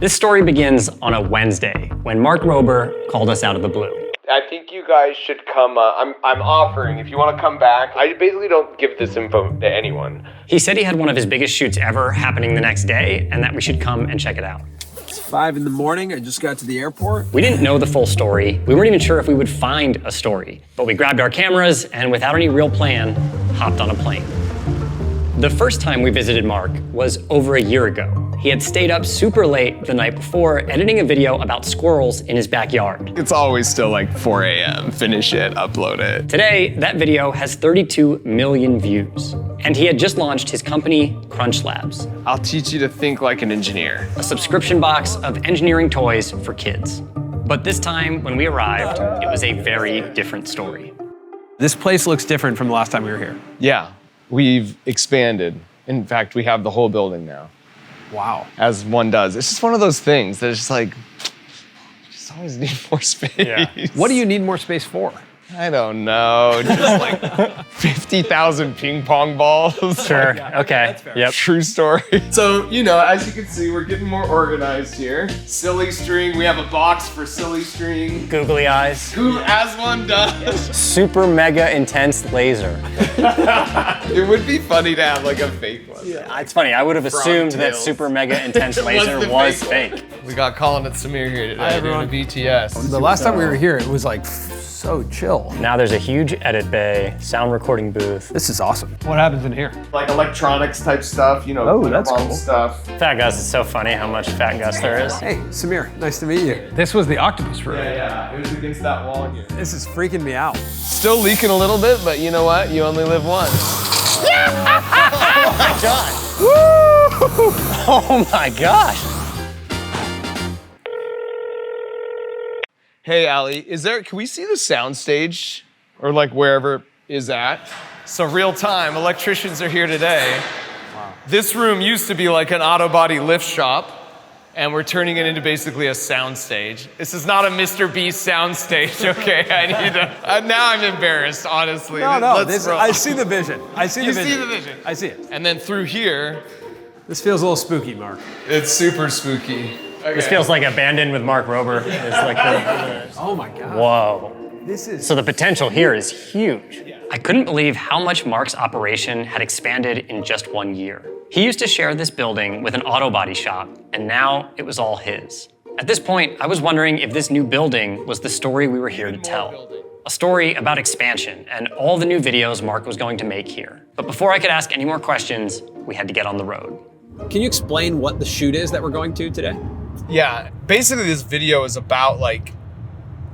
This story begins on a Wednesday when Mark Rober called us out of the blue. I think you guys should come, I'm offering, if you want to come back. I basically don't give this info to anyone. He said he had one of his biggest shoots ever happening the next day and that we should come and check it out. It's 5 in the morning, I just got to the airport. We didn't know the full story. We weren't even sure if we would find a story, but we grabbed our cameras and without any real plan, hopped on a plane. The first time we visited Mark was over a year ago. He had stayed up super late the night before editing a video about squirrels in his backyard. It's always still like 4 a.m. Finish it, upload it. Today, that video has 32 million views. And he had just launched his company, Crunch Labs, I'll teach you to think like an engineer. a subscription box of engineering toys for kids. But this time, when we arrived, it was a very different story. This place looks different from the last time we were here. Yeah, we've expanded. In fact, we have the whole building now. Wow. As one does. It's just one of those things that it's just like, you just always need more space. Yeah. What do you need more space for? I don't know, just like 50,000 ping pong balls. Sure, okay, yep. True story. So, you know, as you can see, we're getting more organized here. Silly string, we have a box for silly string. Googly eyes. Who as one does? Super mega intense laser. It would be funny to have like a fake one. Yeah. It's funny, I would have assumed that tails. super mega intense laser was fake. We got Colin and Samir here today. Hi, everyone. Doing a BTS. The last time we were here, it was like so chill. Now there's a huge edit bay, sound recording booth. This is awesome. What happens in here? Like electronics type stuff, you know, Oh, that's bomb cool. stuff. Fat Gus, it's so funny how much Fat Gus there is. Hey, Samir, nice to meet you. This was the octopus room. Yeah, it was against that wall here. This is freaking me out. Still leaking a little bit, but you know what? You only live once. Oh my god! Woo! Oh my gosh! Hey, Ali, can we see the sound stage? Or like wherever it is at? So real time, electricians are here today. Wow. This room used to be like an auto body lift shop, and we're turning it into basically a sound stage. This is not a Mr. Beast sound stage, okay? I need to, now I'm embarrassed, honestly. I see the vision. I see the You vision. see the vision? I see it. And then through here, This feels a little spooky, Mark. it's super spooky. Okay. This feels like Abandoned with Mark Rober. It's like Oh my God. whoa. This is So the potential here is huge. I couldn't believe how much Mark's operation had expanded in just 1 year. He used to share this building with an auto body shop, and now it was all his. At this point, I was wondering if this new building was the story we were here to tell. A story about expansion and all the new videos Mark was going to make here. But before I could ask any more questions, we had to get on the road. Can you explain what the shoot is that we're going to today? Yeah, basically this video is about like,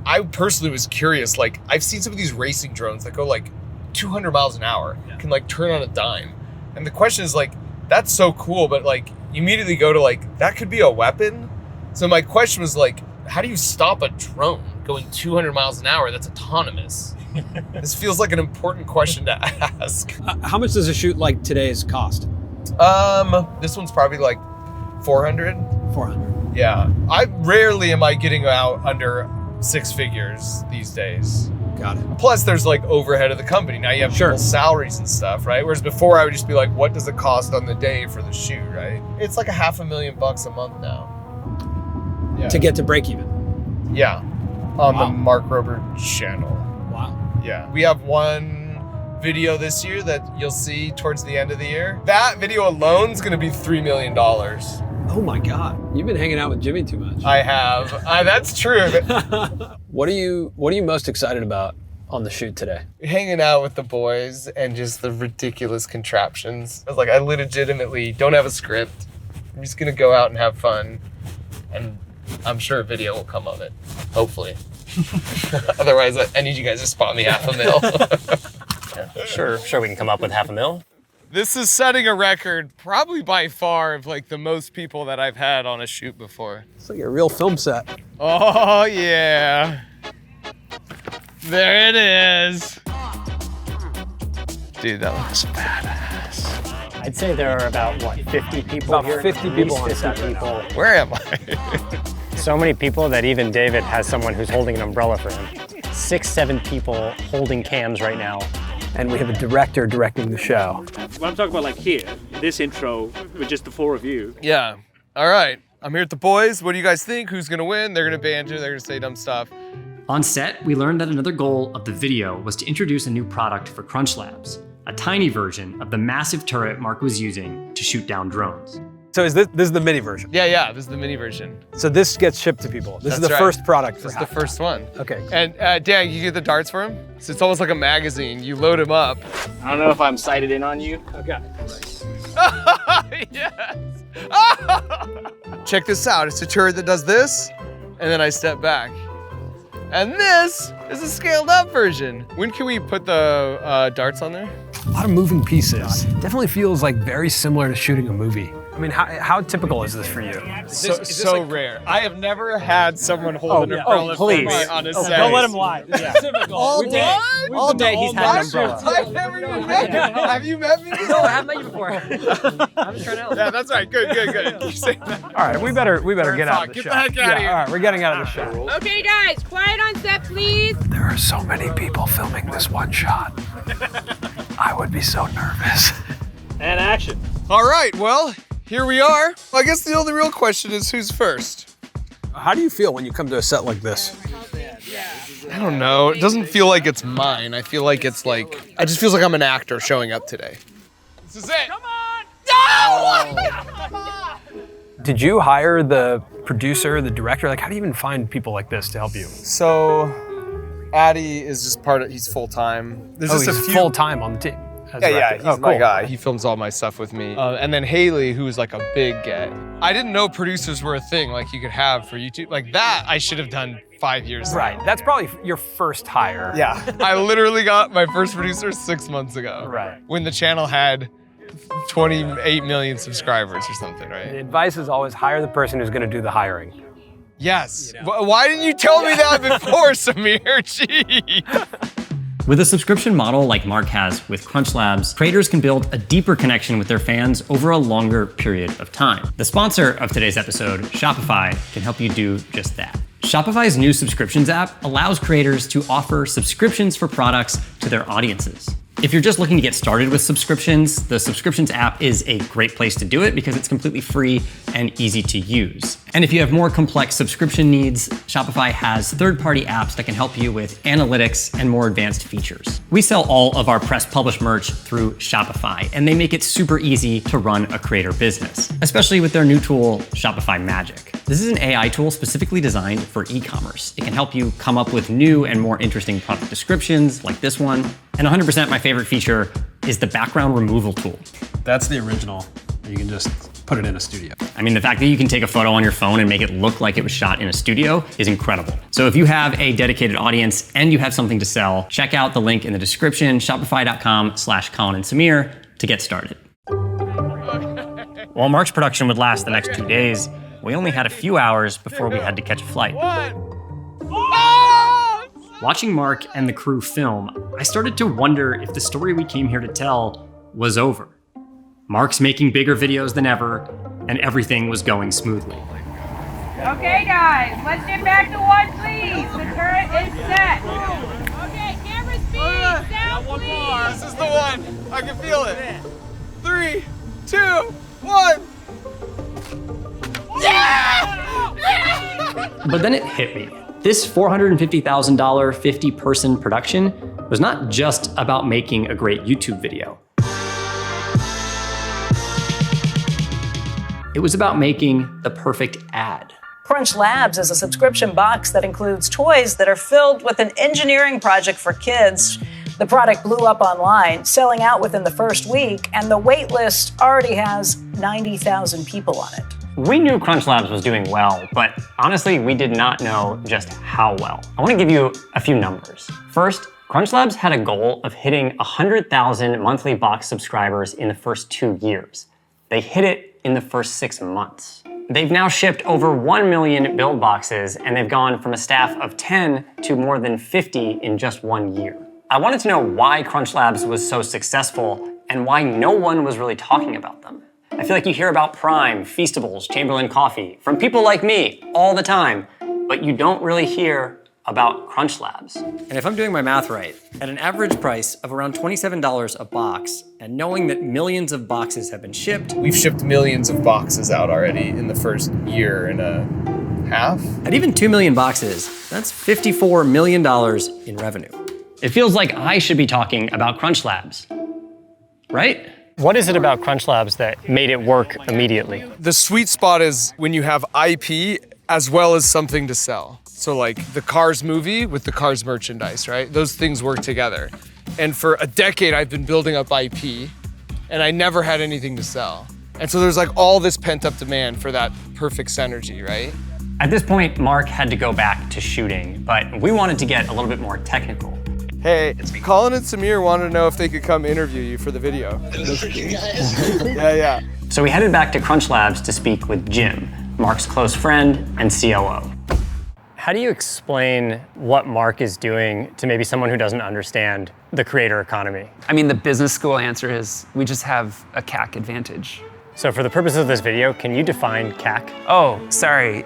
I personally was curious, like I've seen some of these racing drones that go like 200 miles an hour, can like turn on a dime. And the question is like, that's so cool, but like you immediately go to like, that could be a weapon? So my question was like, how do you stop a drone going 200 miles an hour that's autonomous? This feels like an important question to ask. How much does a shoot like today's cost? This one's probably like 400. 400. Yeah, rarely am I getting out under 6 figures these days. Got it. Plus there's like overhead of the company. Now you have Sure. people's salaries and stuff, right? Whereas before I would just be like, what does it cost on the day for the shoot, right? It's like $500,000 a month now. Yeah. To get to break even. Yeah, on Wow. the Mark Rober channel. Wow. Yeah, we have one video this year that you'll see towards the end of the year. That video alone is gonna be $3 million. Oh my God. You've been hanging out with Jimmy too much. I have, that's true. What are you most excited about on the shoot today? Hanging out with the boys and just the ridiculous contraptions. I was like, I legitimately don't have a script. I'm just gonna go out and have fun. And I'm sure a video will come of it, hopefully. Otherwise, I need you guys to spot me $500,000. Sure we can come up with $500,000. This is setting a record, probably by far, of like the most people that I've had on a shoot before. It's like a real film set. Oh yeah. There it is. Dude, that looks badass. I'd say there are about, 50 people About here? 50 At people least on 50 set right now. people. Where am I? So many people that even David has someone who's holding an umbrella for him. 6, 7 people holding cams right now. And we have a director directing the show. When I'm talking about like here, this intro with just the 4 of you. Yeah. All right. I'm here at the boys. What do you guys think? Who's gonna win? They're gonna banter, they're gonna say dumb stuff. On set, we learned that another goal of the video was to introduce a new product for Crunch Labs, a tiny version of the massive turret Mark was using to shoot down drones. So is this is the mini version? Yeah, this is the mini version. So this gets shipped to people. This is the first product for This is the first one. Okay. And Dan, you get the darts for him? So it's almost like a magazine. You load him up. I don't know if I'm sighted in on you. Okay. Yes! Check this out. It's a turret that does this, and then I step back. And this is a scaled up version. When can we put the darts on there? A lot of moving pieces. Definitely feels like very similar to shooting a movie. I mean, how typical is this for you? So rare. I have never had someone hold an umbrella for me on a set. Don't let him lie. Yeah. All day? All day he's had an umbrella. I've never even met you. Have you met me? No, I haven't met you before. I'm just trying to help. Yeah, that's right. Good. You say that. All right, we better get out of the Get shot. the heck out of here. All right, we're getting out of the shot. Okay, guys, quiet on set, please. There are so many people filming this one shot. I would be so nervous. And action. All right, well, here we are. I guess the only real question is who's first? How do you feel when you come to a set like this? I don't know. It doesn't feel like it's mine. I feel like it's like, it just feels like I'm an actor showing up today. This is it. Come on! No! Did you hire the producer, the director? Like, how do you even find people like this to help you? So, Addy is just he's full-time. There's just a he's few. full-time on the team. Yeah, he's my guy. He films all my stuff with me. And then Haley, who's like a big get. I didn't know producers were a thing like you could have for YouTube. Like that, I should have done 5 years ago. Right, that's probably your first hire. Yeah, I literally got my first producer 6 months ago. Right. When the channel had 28 million subscribers or something, The right? advice is always hire the person who's going to do the hiring. Yes. Why didn't you tell me that before, Samir? Gee. With a subscription model like Mark has with Crunch Labs, creators can build a deeper connection with their fans over a longer period of time. The sponsor of today's episode, Shopify, can help you do just that. Shopify's new subscriptions app allows creators to offer subscriptions for products to their audiences. If you're just looking to get started with subscriptions, the subscriptions app is a great place to do it because it's completely free and easy to use. And if you have more complex subscription needs, Shopify has third-party apps that can help you with analytics and more advanced features. We sell all of our Press Publish merch through Shopify, and they make it super easy to run a creator business, especially with their new tool, Shopify Magic. This is an AI tool specifically designed for e-commerce. It can help you come up with new and more interesting product descriptions like this one. And 100% my favorite feature is the background removal tool. That's the original. You can just put it in a studio. I mean, the fact that you can take a photo on your phone and make it look like it was shot in a studio is incredible. So if you have a dedicated audience and you have something to sell, check out the link in the description, shopify.com/ColinandSamir to get started. While Mark's production would last the next 2 days, we only had a few hours before we had to catch a flight. Watching Mark and the crew film, I started to wonder if the story we came here to tell was over. Mark's making bigger videos than ever, and everything was going smoothly. Okay, guys, let's get back to one, please. The turret is set. Okay, camera speed, sound please. This is the one. I can feel it. 3, 2, 1. But then it hit me. This $450,000 50-person production was not just about making a great YouTube video. It was about making the perfect ad. Crunch Labs is a subscription box that includes toys that are filled with an engineering project for kids. The product blew up online, selling out within the first week, and the wait list already has 90,000 people on it. We knew Crunch Labs was doing well, but honestly, we did not know just how well. I want to give you a few numbers. First, Crunch Labs had a goal of hitting 100,000 monthly box subscribers in the first 2 years. They hit it in the first 6 months. They've now shipped over 1 million build boxes, and they've gone from a staff of 10 to more than 50 in just 1 year. I wanted to know why Crunch Labs was so successful and why no one was really talking about them. I feel like you hear about Prime, Feastables, Chamberlain Coffee from people like me all the time, but you don't really hear about Crunch Labs. And if I'm doing my math right, at an average price of around $27 a box, and knowing that millions of boxes have been shipped, We've shipped millions of boxes out already in the first year and a half. at even 2 million boxes, that's $54 million in revenue. It feels like I should be talking about Crunch Labs, right? What is it about Crunch Labs that made it work immediately? The sweet spot is when you have IP as well as something to sell. So like the Cars movie with the Cars merchandise, right? Those things work together. And for a decade, I've been building up IP and I never had anything to sell. And so there's like all this pent up demand for that perfect synergy, right? At this point, Mark had to go back to shooting, but we wanted to get a little bit more technical. Hey, Colin and Samir wanted to know if they could come interview you for the video. Yeah. So we headed back to Crunch Labs to speak with Jim, Mark's close friend and COO. How do you explain what Mark is doing to maybe someone who doesn't understand the creator economy? I mean, the business school answer is we just have a CAC advantage. So for the purpose of this video, can you define CAC? Oh, sorry.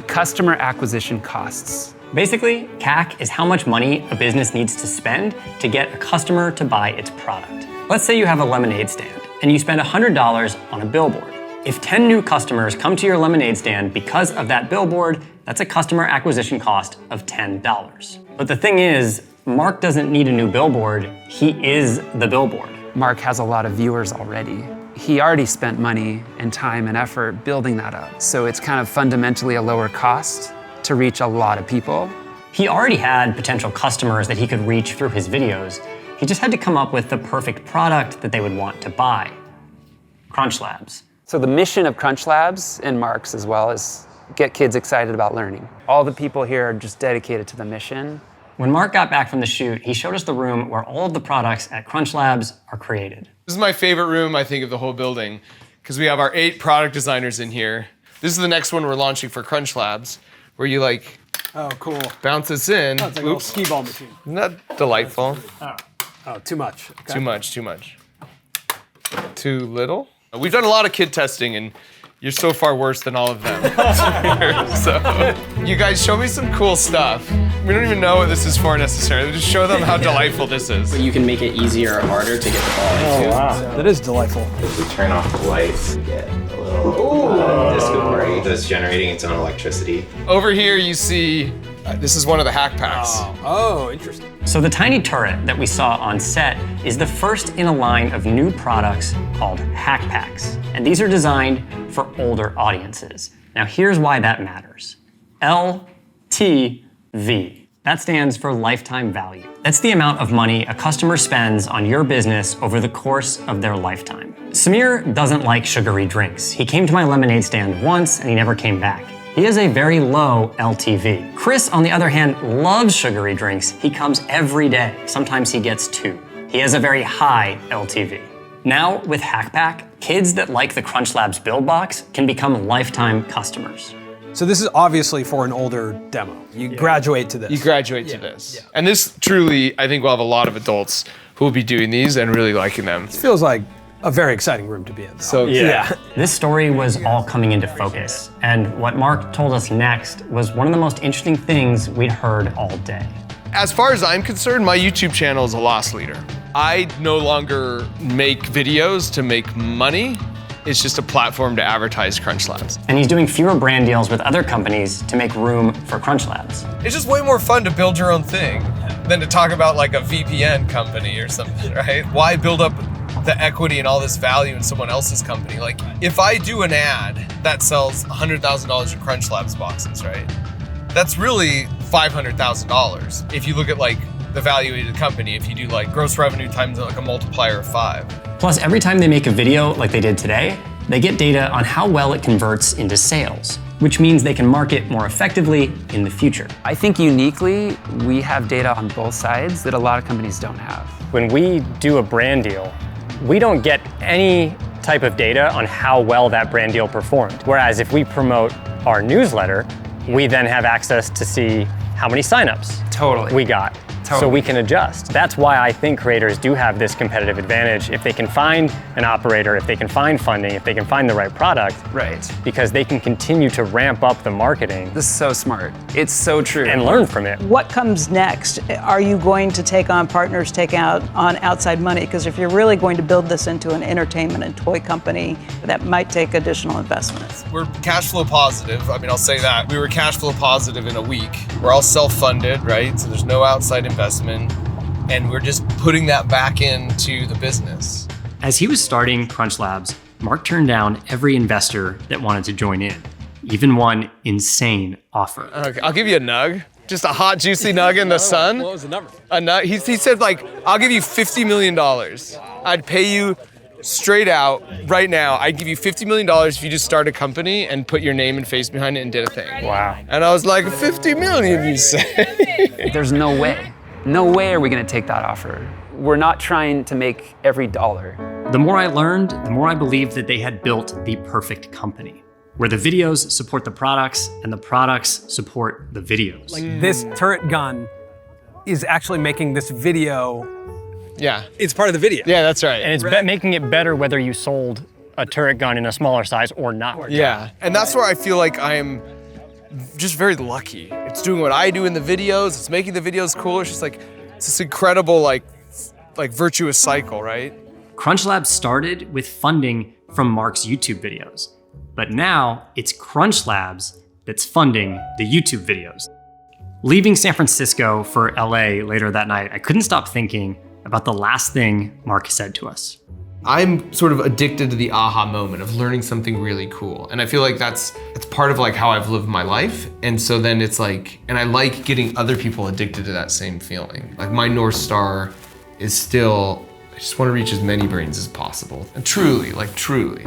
Customer acquisition costs. Basically, CAC is how much money a business needs to spend to get a customer to buy its product. Let's say you have a lemonade stand and you spend $100 on a billboard. If 10 new customers come to your lemonade stand because of that billboard, that's a customer acquisition cost of $10. But the thing is, Mark doesn't need a new billboard, he is the billboard. Mark has a lot of viewers already. He already spent money and time and effort building that up. So it's kind of fundamentally a lower cost to reach a lot of people. He already had potential customers that he could reach through his videos. He just had to come up with the perfect product that they would want to buy. Crunch Labs. So the mission of Crunch Labs and Mark's as well is get kids excited about learning. All the people here are just dedicated to the mission. When Mark got back from the shoot, he showed us the room where all of the products at Crunch Labs are created. This is my favorite room, I think, of the whole building, because we have our 8 product designers in here. This is the next one we're launching for Crunch Labs, where you like bounce this in. Oh, it's like a little skee ball machine. Isn't that delightful? Oh, too much. Okay. Too much. Too little? We've done a lot of kid testing, and you're so far worse than all of them. So, you guys show me some cool stuff. We don't even know what this is for necessarily. Just show them how delightful this is. But you can make it easier or harder to get the ball into. Oh, wow. That is delightful. If we turn off the lights, we get a little disco party that's generating its own electricity. Over here, you see, this is one of the hack packs. Oh, interesting. So the tiny turret that we saw on set is the first in a line of new products called hack packs. And these are designed for older audiences. Now here's why that matters. LTV. That stands for lifetime value. That's the amount of money a customer spends on your business over the course of their lifetime. Samir doesn't like sugary drinks. He came to my lemonade stand once and he never came back. He has a very low LTV. Chris, on the other hand, loves sugary drinks. He comes every day. Sometimes he gets 2. He has a very high LTV. Now, with HackPack, kids that like the Crunch Labs build box can become lifetime customers. So this is obviously for an older demo. You graduate to this. You graduate to this. Yeah. And this truly, I think we'll have a lot of adults who will be doing these and really liking them. It feels like a very exciting room to be in. So yeah. This story was all coming into focus. And what Mark told us next was one of the most interesting things we'd heard all day. As far as I'm concerned, my YouTube channel is a loss leader. I no longer make videos to make money. It's just a platform to advertise Crunch Labs. And he's doing fewer brand deals with other companies to make room for Crunch Labs. It's just way more fun to build your own thing than to talk about like a VPN company or something, right? Why build up the equity and all this value in someone else's company? Like, if I do an ad that sells $100,000 of Crunch Labs boxes, right? That's really $500,000. If you look at like the value of the company, if you do like gross revenue times like a multiplier of 5. Plus, every time they make a video like they did today, they get data on how well it converts into sales, which means they can market more effectively in the future. I think uniquely, we have data on both sides that a lot of companies don't have. When we do a brand deal, we don't get any type of data on how well that brand deal performed. Whereas if we promote our newsletter, we then have access to see how many signups Totally. we got. so we can adjust. That's why I think creators do have this competitive advantage if they can find an operator, if they can find funding, if they can find the right product. Right. Because they can continue to ramp up the marketing. This is so smart. It's so true. And learn from it. What comes next? Are you going to take on partners, take out on outside money? Because if you're really going to build this into an entertainment and toy company, that might take additional investments. We're cash flow positive. I mean, I'll say that. We were cash flow positive in a week. We're all self-funded, right? So there's no outside investment. And we're just putting that back into the business. As he was starting Crunch Labs, Mark turned down every investor that wanted to join in, even one insane offer. Okay, I'll give you a nug. Just a hot, juicy nug in the sun. What was the number? A nug. He said, like, I'll give you $50 million. I'd pay you straight out right now. I'd give you $50 million if you just start a company and put your name and face behind it and did a thing. Wow. And I was like, 50 million, you say? There's no way. No way are we gonna take that offer. We're not trying to make every dollar. The more I learned, the more I believed that they had built the perfect company, where the videos support the products and the products support the videos. Like this turret gun is actually making this video. Yeah. It's part of the video. Yeah, that's right. And it's making it better whether you sold a turret gun in a smaller size or not. Yeah, and that's where I feel like I am just very lucky. It's doing what I do in the videos, it's making the videos cool. It's just like, it's this incredible like virtuous cycle, right? Crunch Labs started with funding from Mark's YouTube videos, but now it's Crunch Labs that's funding the YouTube videos. Leaving San Francisco for LA later that night, I couldn't stop thinking about the last thing Mark said to us. I'm sort of addicted to the aha moment of learning something really cool. And I feel like it's part of like how I've lived my life. And so then it's like, and I like getting other people addicted to that same feeling. Like my North Star is still, I just want to reach as many brains as possible. And truly, like truly.